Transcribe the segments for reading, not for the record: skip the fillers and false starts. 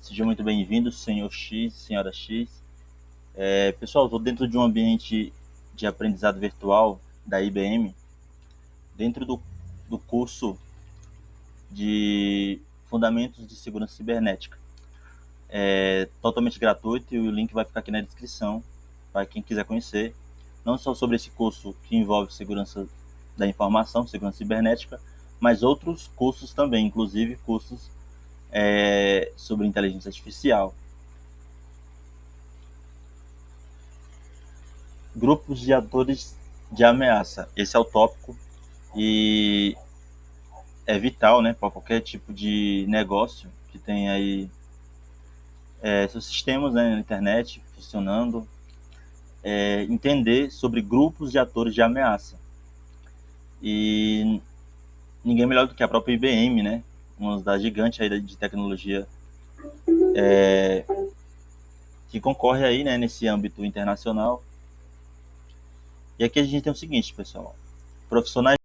Seja muito bem-vindo, senhor X, senhora X. Pessoal, estou dentro de um ambiente de aprendizado virtual da IBM, dentro do curso de Fundamentos de Segurança Cibernética. É totalmente gratuito e o link vai ficar aqui na descrição para quem quiser conhecer, não só sobre esse curso que envolve segurança da informação, segurança cibernética, mas outros cursos também, inclusive cursos sobre inteligência artificial. Grupos de atores de ameaça. Esse é o tópico e é vital, né, para qualquer tipo de negócio que tem aí seus sistemas, né, na internet funcionando, entender sobre grupos de atores de ameaça. E ninguém melhor do que a própria IBM, né, uma das gigantes aí de tecnologia que concorre aí, né, nesse âmbito internacional. E aqui a gente tem o seguinte, pessoal: profissionais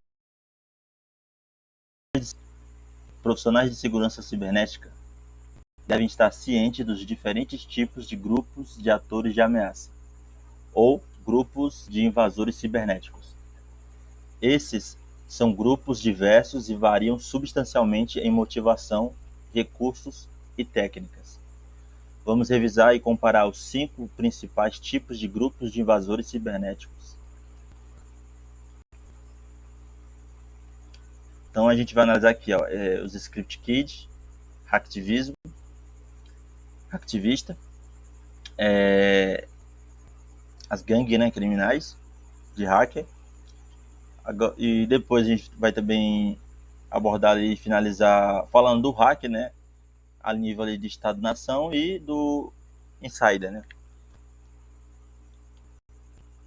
de segurança cibernética devem estar cientes dos diferentes tipos de grupos de atores de ameaça, ou grupos de invasores cibernéticos. Esses são grupos diversos e variam substancialmente em motivação, recursos e técnicas. Vamos revisar e comparar os 5 principais tipos de grupos de invasores cibernéticos. Então a gente vai analisar aqui os script kids, hacktivismo, hacktivista, as gangues, né, criminais de hacker. E depois a gente vai também abordar e finalizar falando do hack, né, a nível ali de Estado-nação e do insider, né.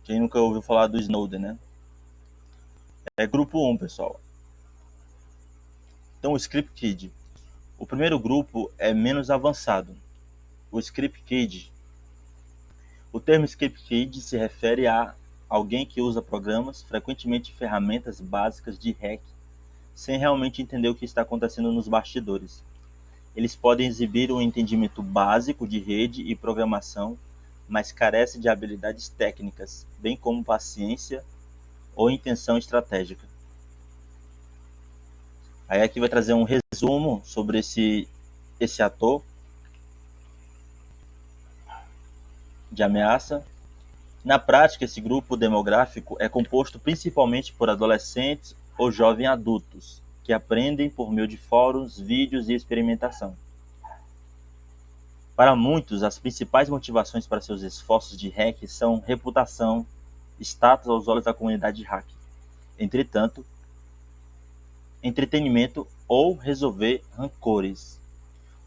Quem nunca ouviu falar do Snowden, né? É grupo 1, pessoal. Então, o Script Kid. O primeiro grupo é menos avançado. O Script Kid. O termo Script Kid se refere a alguém que usa programas, frequentemente ferramentas básicas de hack, sem realmente entender o que está acontecendo nos bastidores. Eles podem exibir um entendimento básico de rede e programação, mas carecem de habilidades técnicas, bem como paciência ou intenção estratégica. Aí aqui vai trazer um resumo sobre esse ator de ameaça. Na prática, esse grupo demográfico é composto principalmente por adolescentes ou jovens adultos, que aprendem por meio de fóruns, vídeos e experimentação. Para muitos, as principais motivações para seus esforços de hack são reputação, status aos olhos da comunidade de hack. Entretanto, entretenimento ou resolver rancores.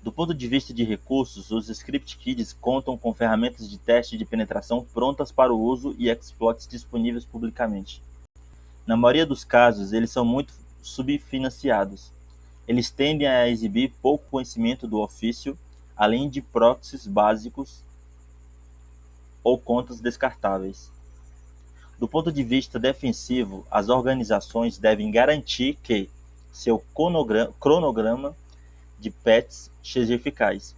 Do ponto de vista de recursos, os Script Kids contam com ferramentas de teste de penetração prontas para o uso e exploits disponíveis publicamente. Na maioria dos casos, eles são muito subfinanciados. Eles tendem a exibir pouco conhecimento do ofício, além de proxies básicos ou contas descartáveis. Do ponto de vista defensivo, as organizações devem garantir que seu cronograma de patches seja eficaz.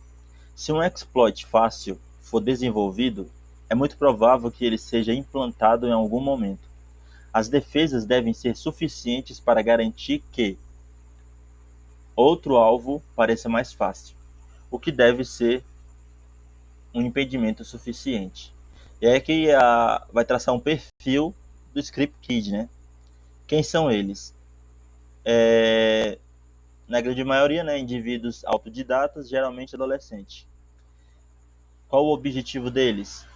Se um exploit fácil for desenvolvido, é muito provável que ele seja implantado em algum momento. As defesas devem ser suficientes para garantir que outro alvo pareça mais fácil, o que deve ser um impedimento suficiente. E aí que vai traçar um perfil do Script Kid, né? Quem são eles? Na grande maioria, né, indivíduos autodidatas, geralmente adolescentes. Qual o objetivo deles?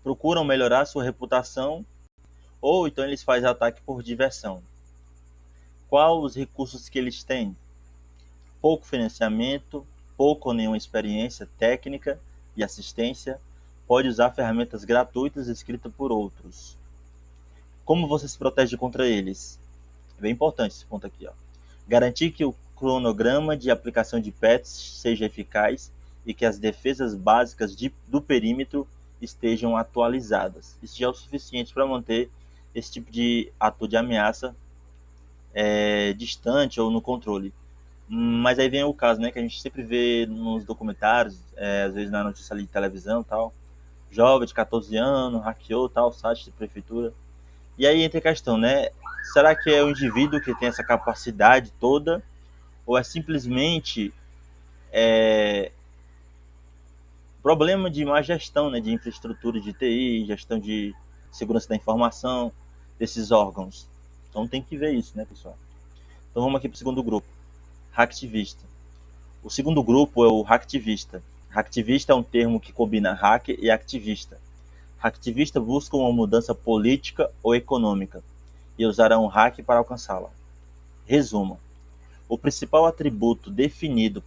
Procuram melhorar sua reputação ou então eles fazem ataque por diversão. Qual os recursos que eles têm? Pouco financiamento, pouco ou nenhuma experiência técnica e assistência, pode usar ferramentas gratuitas escritas por outros. Como você se protege contra eles? É bem importante esse ponto aqui. Garantir que o cronograma de aplicação de patches seja eficaz e que as defesas básicas do perímetro estejam atualizadas. Isso já é o suficiente para manter esse tipo de ator de ameaça distante ou no controle. Mas aí vem o caso, né, que a gente sempre vê nos documentários, às vezes na notícia ali de televisão e tal, jovem de 14 anos, hackeou tal site de prefeitura. E aí entra a questão, né, será que é o indivíduo que tem essa capacidade toda, ou é simplesmente problema de má gestão, né, de infraestrutura de TI, gestão de segurança da informação desses órgãos? Então tem que ver isso, né, pessoal? Então vamos aqui para o segundo grupo, hacktivista. O segundo grupo é o hacktivista. Hacktivista é um termo que combina hacker e ativista. Hacktivista busca uma mudança política ou econômica e usarão o hack para alcançá-la. Resumo: o principal atributo definido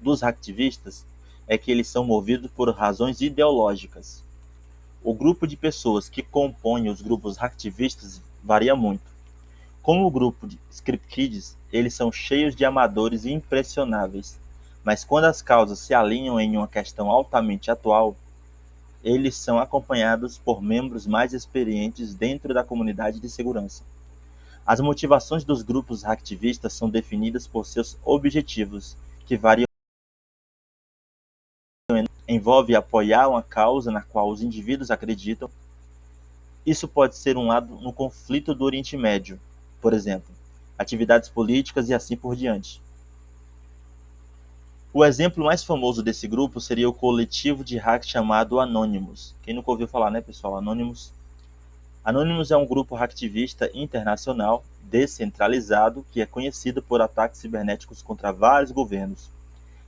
dos hacktivistas é que eles são movidos por razões ideológicas. O grupo de pessoas que compõem os grupos hacktivistas varia muito. Como o grupo de Script Kids, eles são cheios de amadores e impressionáveis, mas quando as causas se alinham em uma questão altamente atual, eles são acompanhados por membros mais experientes dentro da comunidade de segurança. As motivações dos grupos hacktivistas são definidas por seus objetivos, que variam. Envolve apoiar uma causa na qual os indivíduos acreditam. Isso pode ser um lado no conflito do Oriente Médio, por exemplo, atividades políticas e assim por diante. O exemplo mais famoso desse grupo seria o coletivo de hack chamado Anonymous. Quem nunca ouviu falar, né, pessoal? Anonymous. Anonymous é um grupo hacktivista internacional descentralizado que é conhecido por ataques cibernéticos contra vários governos,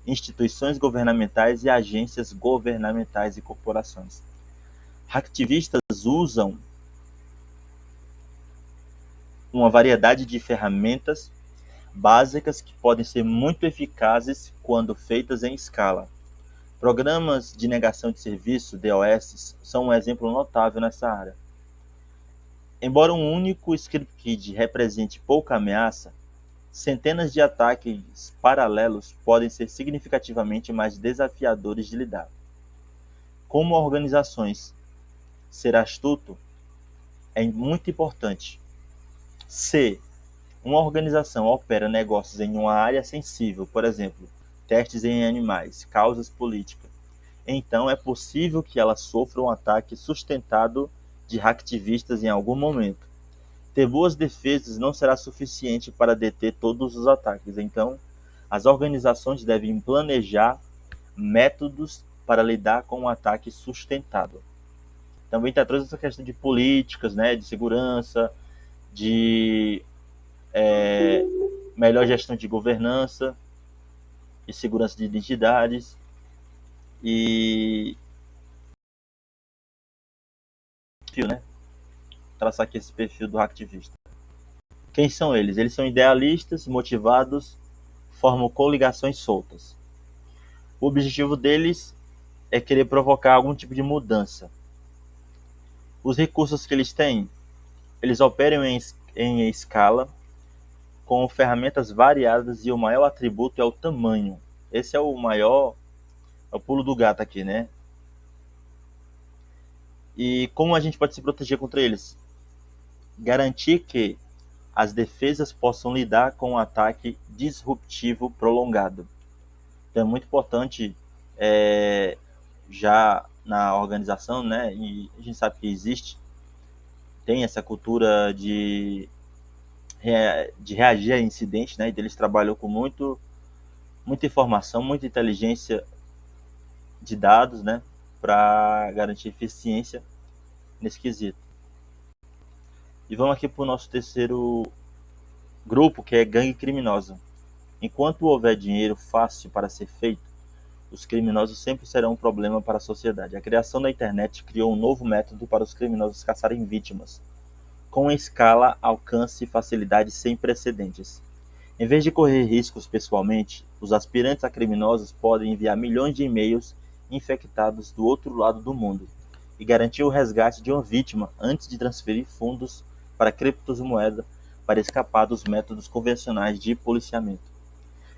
instituições governamentais e agências governamentais e corporações. Hacktivistas usam uma variedade de ferramentas básicas que podem ser muito eficazes quando feitas em escala. Programas de negação de serviço, DOS, são um exemplo notável nessa área. Embora um único scriptkit represente pouca ameaça, centenas de ataques paralelos podem ser significativamente mais desafiadores de lidar. Como organizações ser astuto é muito importante. Se uma organização opera negócios em uma área sensível, por exemplo, testes em animais, causas políticas, então é possível que ela sofra um ataque sustentado de hacktivistas em algum momento. Ter boas defesas não será suficiente para deter todos os ataques, então as organizações devem planejar métodos para lidar com um ataque sustentado. Também está toda essa questão de políticas, né, de segurança, de melhor gestão de governança e segurança de identidades e perfil, né? Traçar aqui esse perfil do hacktivista. Quem são eles? Eles são idealistas, motivados, formam coligações soltas. O objetivo deles é querer provocar algum tipo de mudança. Os recursos que eles têm, eles operam em escala, com ferramentas variadas e o maior atributo é o tamanho. Esse é o maior, é o pulo do gato aqui, né? E como a gente pode se proteger contra eles? Garantir que as defesas possam lidar com um ataque disruptivo prolongado. Então é muito importante, já na organização, né? E a gente sabe que existe, tem essa cultura de reagir a incidentes, né? E eles trabalham com muita informação, muita inteligência de dados, né? Para garantir eficiência nesse quesito. E vamos aqui para o nosso terceiro grupo, que é gangue criminosa. Enquanto houver dinheiro fácil para ser feito, os criminosos sempre serão um problema para a sociedade. A criação da internet criou um novo método para os criminosos caçarem vítimas, com escala, alcance e facilidade sem precedentes. Em vez de correr riscos pessoalmente, os aspirantes a criminosos podem enviar milhões de e-mails infectados do outro lado do mundo e garantir o resgate de uma vítima antes de transferir fundos para criptomoeda para escapar dos métodos convencionais de policiamento.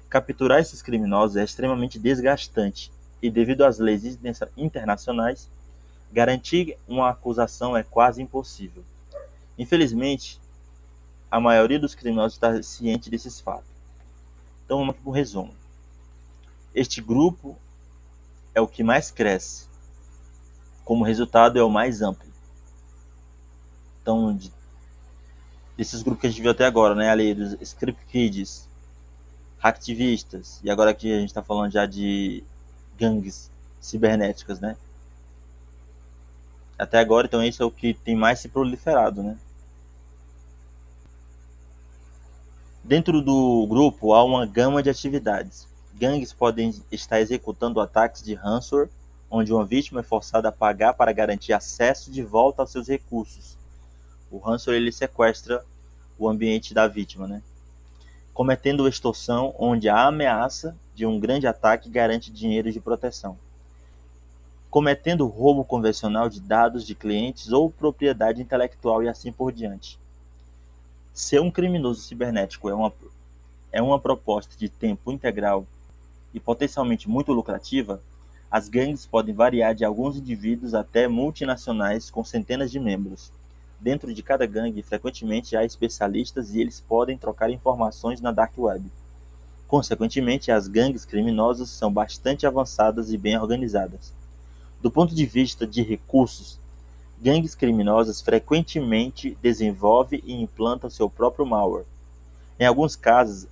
Capturar esses criminosos é extremamente desgastante e, devido às leis internacionais, garantir uma acusação é quase impossível. Infelizmente, a maioria dos criminosos está ciente desses fatos. Então vamos aqui para o resumo. Este grupo é o que mais cresce, como resultado é o mais amplo. Então, desses grupos que a gente viu até agora, né, ali dos script kids, hacktivistas, e agora aqui a gente está falando já de gangues cibernéticas, né? Até agora, então, isso é o que tem mais se proliferado, né? Dentro do grupo há uma gama de atividades. Gangues podem estar executando ataques de ransomware, onde uma vítima é forçada a pagar para garantir acesso de volta aos seus recursos. O ransomware ele sequestra o ambiente da vítima, né? Cometendo extorsão, onde a ameaça de um grande ataque garante dinheiro de proteção. Cometendo roubo convencional de dados de clientes ou propriedade intelectual e assim por diante. Ser um criminoso cibernético é uma proposta de tempo integral e potencialmente muito lucrativa. As gangues podem variar de alguns indivíduos até multinacionais com centenas de membros. Dentro de cada gangue, frequentemente há especialistas e eles podem trocar informações na dark web. Consequentemente, as gangues criminosas são bastante avançadas e bem organizadas. Do ponto de vista de recursos, gangues criminosas frequentemente desenvolvem e implantam seu próprio malware. Em alguns casos,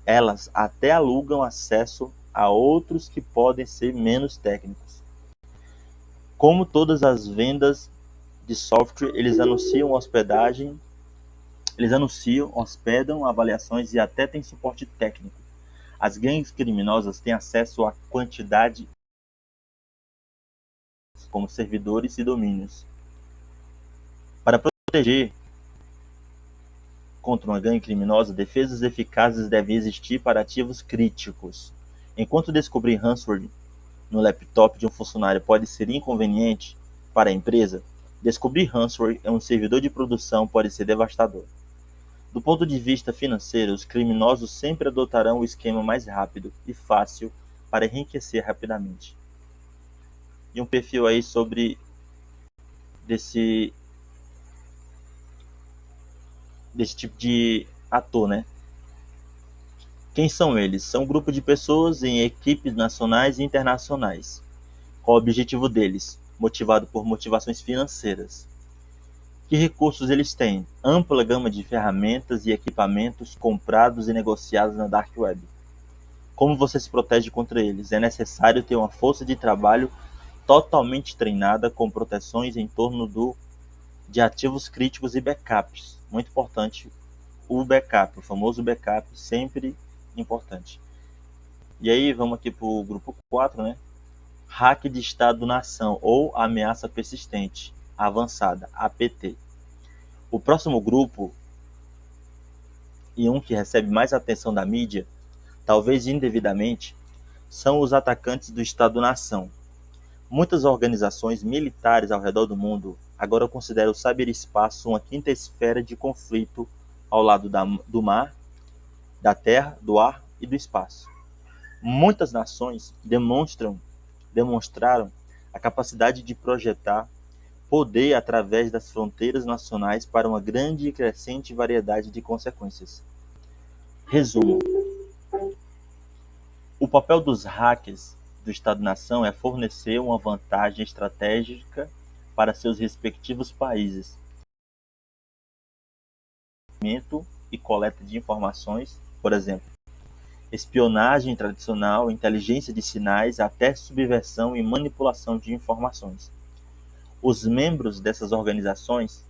elas até alugam acesso a outros que podem ser menos técnicos. Como todas as vendas de software, hospedam avaliações e até têm suporte técnico. As gangues criminosas têm acesso a quantidade como servidores e domínios. Para proteger contra uma gangue criminosa, defesas eficazes devem existir para ativos críticos. Enquanto descobrir ransomware no laptop de um funcionário pode ser inconveniente para a empresa, descobrir ransomware em um servidor de produção pode ser devastador. Do ponto de vista financeiro, os criminosos sempre adotarão o esquema mais rápido e fácil para enriquecer rapidamente. E um perfil aí sobre desse tipo de ator, né? Quem são eles? São um grupo de pessoas em equipes nacionais e internacionais. Qual o objetivo deles? Motivado por motivações financeiras. Que recursos eles têm? Ampla gama de ferramentas e equipamentos comprados e negociados na dark web. Como você se protege contra eles? É necessário ter uma força de trabalho totalmente treinada com proteções em torno de ativos críticos e backups. Muito importante o backup, o famoso backup, sempre importante. E aí vamos aqui para o grupo 4, né? Hack de Estado-nação ou ameaça persistente avançada, APT. O próximo grupo, e um que recebe mais atenção da mídia, talvez indevidamente, são os atacantes do Estado-nação. Muitas organizações militares ao redor do mundo agora consideram o ciberespaço uma quinta esfera de conflito ao lado do mar, da terra, do ar e do espaço. Muitas nações demonstraram a capacidade de projetar poder através das fronteiras nacionais para uma grande e crescente variedade de consequências. Resumo: o papel dos hackers do Estado-nação é fornecer uma vantagem estratégica para seus respectivos países, e coleta de informações, por exemplo, espionagem tradicional, inteligência de sinais, até subversão e manipulação de informações. Os membros dessas organizações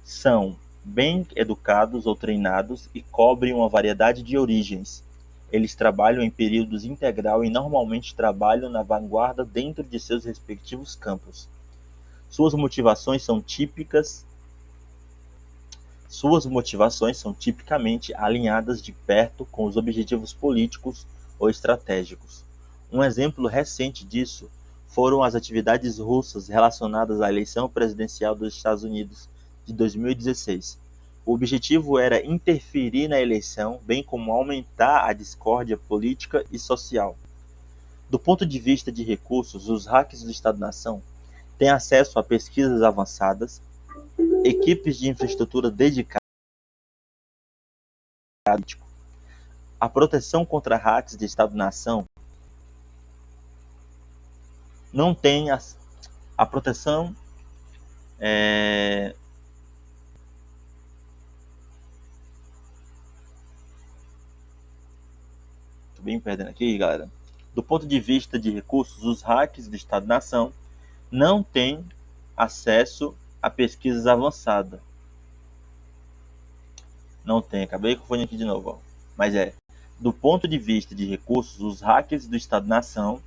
são bem educados ou treinados e cobrem uma variedade de origens. Eles trabalham em períodos integral e normalmente trabalham na vanguarda dentro de seus respectivos campos. Suas motivações são tipicamente alinhadas de perto com os objetivos políticos ou estratégicos. Um exemplo recente disso foram as atividades russas relacionadas à eleição presidencial dos Estados Unidos de 2016. O objetivo era interferir na eleição, bem como aumentar a discórdia política e social. Do ponto de vista de recursos, os hackers do Estado-nação têm acesso a pesquisas avançadas, equipes de infraestrutura dedicadas, A proteção contra hacks de Estado-nação não tem a proteção Tô bem perdendo aqui, galera. Do ponto de vista de recursos, os hacks do Estado-nação não têm acesso a pesquisas avançadas. Não tem, acabei confundindo aqui de novo. Ó. Mas do ponto de vista de recursos, os hackers do Estado-nação,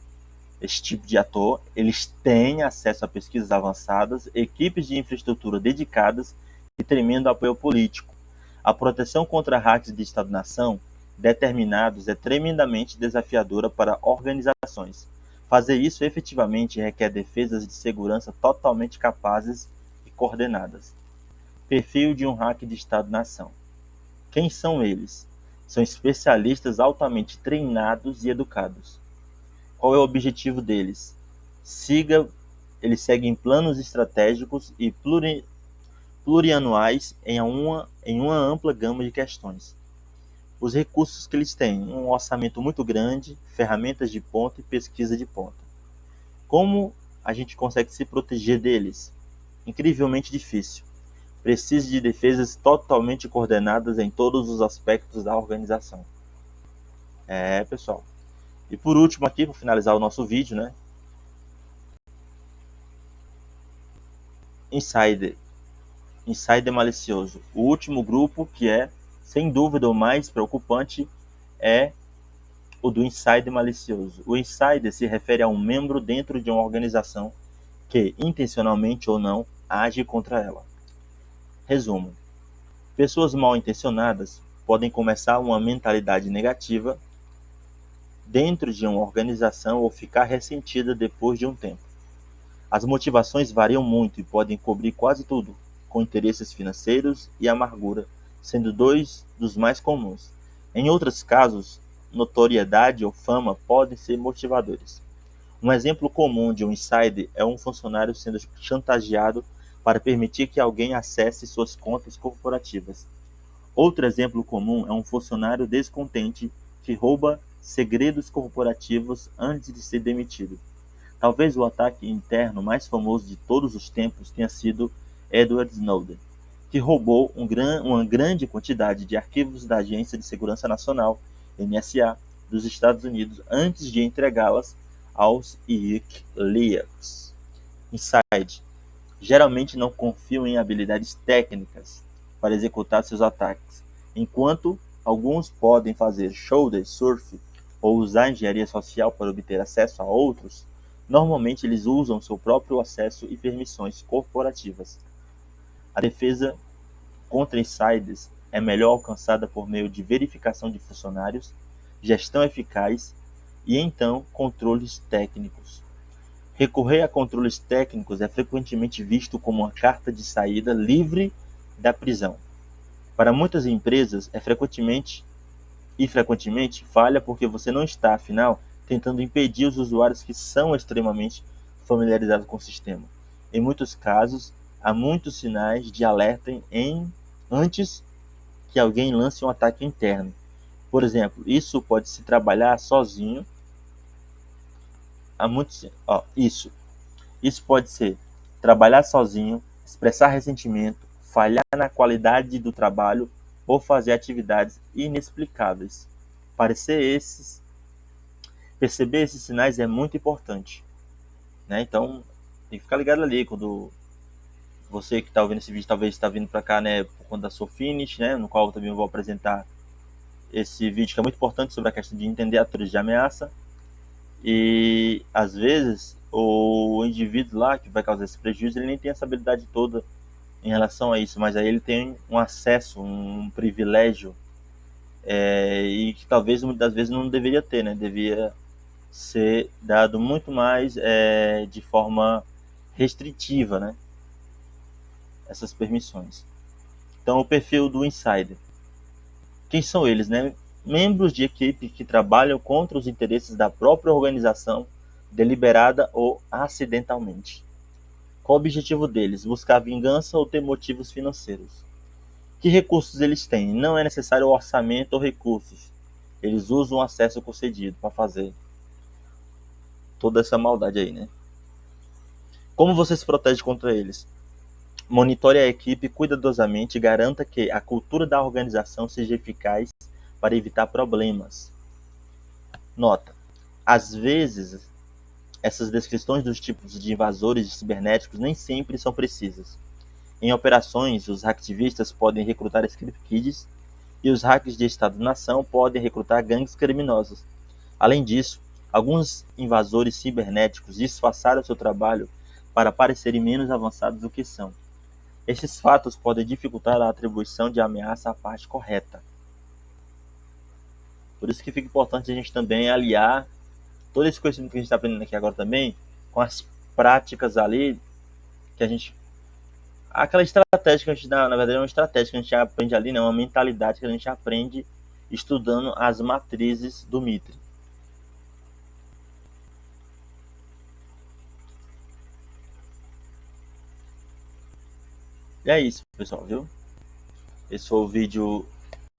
esse tipo de ator, eles têm acesso a pesquisas avançadas, equipes de infraestrutura dedicadas e tremendo apoio político. A proteção contra hacks de Estado-nação determinados é tremendamente desafiadora para organizações. Fazer isso efetivamente requer defesas de segurança totalmente capazes e coordenadas. Perfil de um hack de Estado-nação. Quem são eles? São especialistas altamente treinados e educados. Qual é o objetivo deles? Eles seguem planos estratégicos e plurianuais em uma ampla gama de questões. Os recursos que eles têm: um orçamento muito grande, ferramentas de ponta e pesquisa de ponta. Como a gente consegue se proteger deles? Incrivelmente difícil. Precisa de defesas totalmente coordenadas em todos os aspectos da organização. Pessoal. E por último aqui, para finalizar o nosso vídeo, né? Insider. Insider malicioso. O último grupo, que é, sem dúvida, o mais preocupante, é o do insider malicioso. O insider se refere a um membro dentro de uma organização que, intencionalmente ou não, age contra ela. Resumo. Pessoas mal intencionadas podem começar uma mentalidade negativa dentro de uma organização ou ficar ressentida depois de um tempo. As motivações variam muito e podem cobrir quase tudo, com interesses financeiros e amargura, sendo dois dos mais comuns. Em outros casos, notoriedade ou fama podem ser motivadores. Um exemplo comum de um insider é um funcionário sendo chantageado para permitir que alguém acesse suas contas corporativas. Outro exemplo comum é um funcionário descontente que rouba segredos corporativos antes de ser demitido. Talvez o ataque interno mais famoso de todos os tempos tenha sido Edward Snowden, que roubou uma grande quantidade de arquivos da Agência de Segurança Nacional, NSA, dos Estados Unidos antes de entregá-las aos WikiLeaks. Inside. Geralmente não confiam em habilidades técnicas para executar seus ataques, enquanto alguns podem fazer shoulder surf ou usar engenharia social para obter acesso a outros. Normalmente eles usam seu próprio acesso e permissões corporativas. A defesa contra insiders é melhor alcançada por meio de verificação de funcionários, gestão eficaz e então controles técnicos. Recorrer a controles técnicos é frequentemente visto como uma carta de saída livre da prisão. Para muitas empresas, frequentemente falha porque você não está, afinal, tentando impedir os usuários que são extremamente familiarizados com o sistema. Em muitos casos, há muitos sinais de alerta antes que alguém lance um ataque interno. Por exemplo, isso pode se trabalhar sozinho. Isso pode ser trabalhar sozinho, expressar ressentimento, falhar na qualidade do trabalho ou fazer atividades inexplicáveis. Perceber esses sinais é muito importante, né? Então, tem que ficar ligado ali quando você que está ouvindo esse vídeo talvez está vindo para cá, né, por conta da Sofinish, né, no qual eu também vou apresentar esse vídeo que é muito importante sobre a questão de entender atores de ameaça. E às vezes o indivíduo lá que vai causar esse prejuízo, ele nem tem essa habilidade toda em relação a isso, mas aí ele tem um acesso, um privilégio, e que talvez muitas das vezes não deveria ter, né? Devia ser dado muito mais de forma restritiva, né? Essas permissões. Então, o perfil do insider. Quem são eles, né? Membros de equipe que trabalham contra os interesses da própria organização, deliberada ou acidentalmente. Qual o objetivo deles? Buscar vingança ou ter motivos financeiros? Que recursos eles têm? Não é necessário orçamento ou recursos. eles usam o acesso concedido para fazer toda essa maldade aí, né? Como você se protege contra eles? Monitore a equipe cuidadosamente e garanta que a cultura da organização seja eficaz para evitar problemas. Nota: às vezes, essas descrições dos tipos de invasores cibernéticos nem sempre são precisas. Em operações, os hacktivistas podem recrutar script kids e os hackers de Estado-nação podem recrutar gangues criminosas. Além disso, alguns invasores cibernéticos disfarçaram seu trabalho para parecerem menos avançados do que são. Esses fatos podem dificultar a atribuição de ameaça à parte correta. Por isso que fica importante a gente também aliar todo esse conhecimento que a gente está aprendendo aqui agora também com as práticas ali que a gente... Aquela estratégia que a gente, na verdade, é uma estratégia que a gente aprende ali, né? Uma mentalidade que a gente aprende estudando as matrizes do Mitre. E é isso, pessoal, viu? Esse foi o vídeo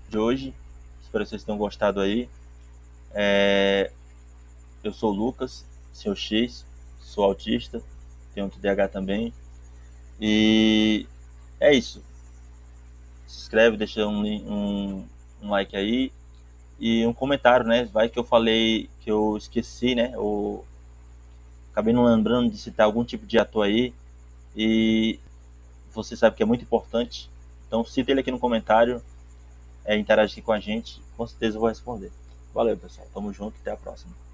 de hoje. Espero que vocês tenham gostado aí. Eu sou o Lucas, seu X, sou autista, tenho TDAH também. E é isso. Se inscreve, deixa um like aí e um comentário, né? Vai que eu falei que eu esqueci, né? Ou acabei não lembrando de citar algum tipo de ator aí e você sabe que é muito importante. Então cita ele aqui no comentário, interage aqui com a gente, com certeza eu vou responder. Valeu, pessoal. Tamo junto, até a próxima.